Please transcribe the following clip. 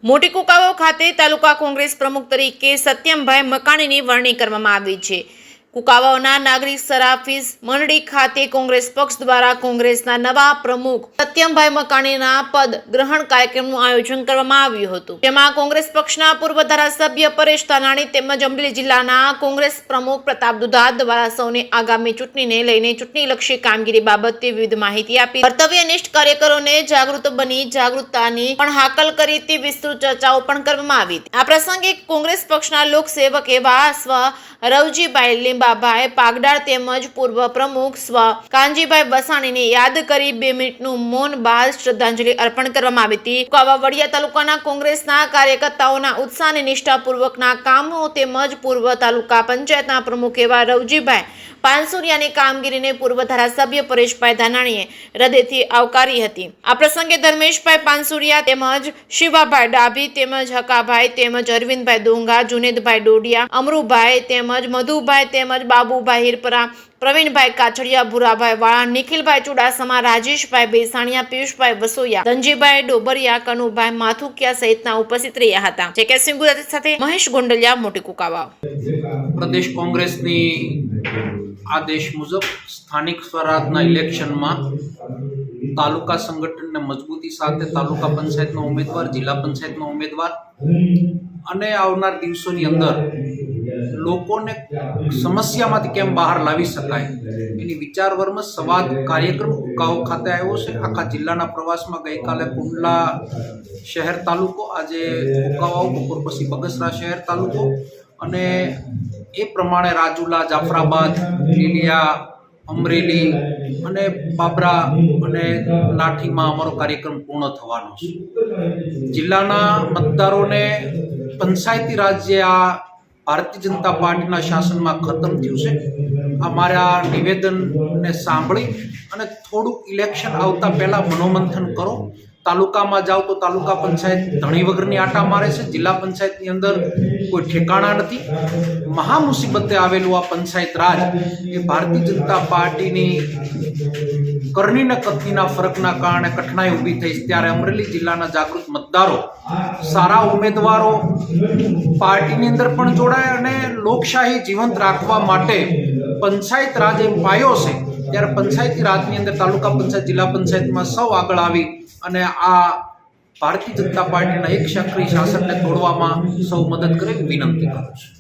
મોટી કુકાવાવ ખાતે તાલુકા કોંગ્રેસ પ્રમુખ તરીકે સત્યમભાઈ મકાણીની વરણી કરવામાં આવી છે। કુકાવાવના નાગરિક સરાફીસ મંડળી ખાતે કોંગ્રેસ પક્ષ દ્વારા કોંગ્રેસના નવા પ્રમુખ સત્યમભાઈ મકાણીના પદ ગ્રહણ કાર્યક્રમનું આયોજન કરવામાં આવ્યું હતું, જેમાં કોંગ્રેસ પક્ષના પૂર્વ ધારાસભ્ય પરેશ ધાનાણી તેમજ અમરેલી જિલ્લાના કોંગ્રેસ પ્રમુખ પ્રતાપ દુધાત દ્વારા સૌને આગામી ચૂંટણીને લઈને ચૂંટણીલક્ષી કામગીરી બાબતે વિવિધ માહિતી આપી કર્તવ્યનિષ્ઠ કાર્યકરોને જાગૃત બની જાગૃતતાની પણ હાકલ કરી તે વિસ્તૃત ચર્ચાઓ પણ કરવામાં આવી। આ પ્રસંગે કોંગ્રેસ પક્ષના લોકસેવક એવા સ્વ રવજીભાઈ લીંબાભાઈ પાગડાળ તેમજ પૂર્વ પ્રમુખ સ્વ કાનજીભાઈ વસાણીને યાદ કરી 2 મિનિટનું મૌન બાદ શ્રદ્ધાંજલિ અર્પણ કરવામાં આવી હતી। કુકાવાવ વડિયા તાલુકાના કોંગ્રેસના કાર્યકર્તાઓના ઉત્સાહ અને નિષ્ઠાપૂર્વકના કામો તેમજ પૂર્વ તાલુકા પંચાયતના પ્રમુખ એવા રવજીભાઈ પાનસુરિયાની કામગીરીને પૂર્વ ધારાસભ્ય પરેશભાઈ ધાનાણીએ હૃદયથી આવકારી હતી। આ પ્રસંગે ધર્મેશભાઈ પાનસુરિયા તેમજ શિવાભાઈ ડાભી તેમજ હકાભાઈ તેમજ અરવિંદભાઈ ડોંગા, જુનેદભાઈ ડોડિયા, અમરુભાઈ તેમજ મધુભાઈ તેમજ બાબુભાઈ હિરપરા, પ્રવીણભાઈ કાછડિયા, ભુરાભાઈ વાળા, નિખિલભાઈ ચુડાસમા, રાજેશભાઈ બેસાણિયા, પિયુષભાઈ વસોયા, ધનજીભાઈ ડોબરિયા, કનુભાઈ માથુકિયા સહિતના ઉપસ્થિત રહ્યા હતા। જે કે સિંહ ગુજરાતી સાથે મહેશ ગોંડલિયા, મોટી કુકાવાવ। પ્રદેશ કોંગ્રેસની આદેશ મુજબ સ્થાનિક સ્વરાજના ઇલેક્શનમાં તાલુકા સંગઠનને મજબૂતી સાથે તાલુકા પંચાયતનો ઉમેદવાર, જિલ્લા પંચાયતનો ઉમેદવાર અને આવનાર દિવસોની અંદર લોકોને સમસ્યામાંથી કેમ બહાર લાવી શકાય એની વિચાર વિમર્શ સંવાદ કાર્યક્રમ કુકાવાવ ખાતે આવ્યો છે। આખા જિલ્લાના પ્રવાસમાં ગઈકાલે કુંડલા શહેર તાલુકો, આજે કુકાવાવ, બપોર પછી બગસરા શહેર તાલુકો અને એ પ્રમાણે રાજુલા, જાફરાબાદ, લીલિયા, અમરેલી અને બાબરા અને લાઠીમાં અમારો કાર્યક્રમ પૂર્ણ થવાનો છે। જિલ્લાના મતદારોને પંચાયતી રાજ જે આ ભારતીય જનતા પાર્ટીના શાસનમાં ખતમ થયું છે, અમારા નિવેદનને સાંભળી અને થોડુંક ઇલેક્શન આવતા પહેલાં મનોમંથન કરો। તાલુકામાં જાઓ તો તાલુકા પંચાયત ધણી વગરની આટા મારે છે, જિલ્લા પંચાયતની અંદર કોઈ ઠેકાણા નથી। મહા મુસીબતે આવેલું આ પંચાયત રાજ એ ભારતીય જનતા પાર્ટીની કરણીને કથનીના ફરકના કારણે કઠણાઈ ઊભી થઈ, ત્યારે અમરેલી જિલ્લાના જાગૃત મતદારો, સારા ઉમેદવારો પાર્ટીની અંદર પણ જોડાય અને લોકશાહી જીવંત રાખવા માટે પંચાયત રાજ એ પાયો છે, ત્યારે પંચાયતી રાજની અંદર તાલુકા પંચાયત, જિલ્લા પંચાયતમાં સૌ આગળ આવી અને આ ભારતીય જનતા પાર્ટીના એક સક્રિય શાસનને તોડવામાં સૌ મદદ કરે વિનંતી કરું છું।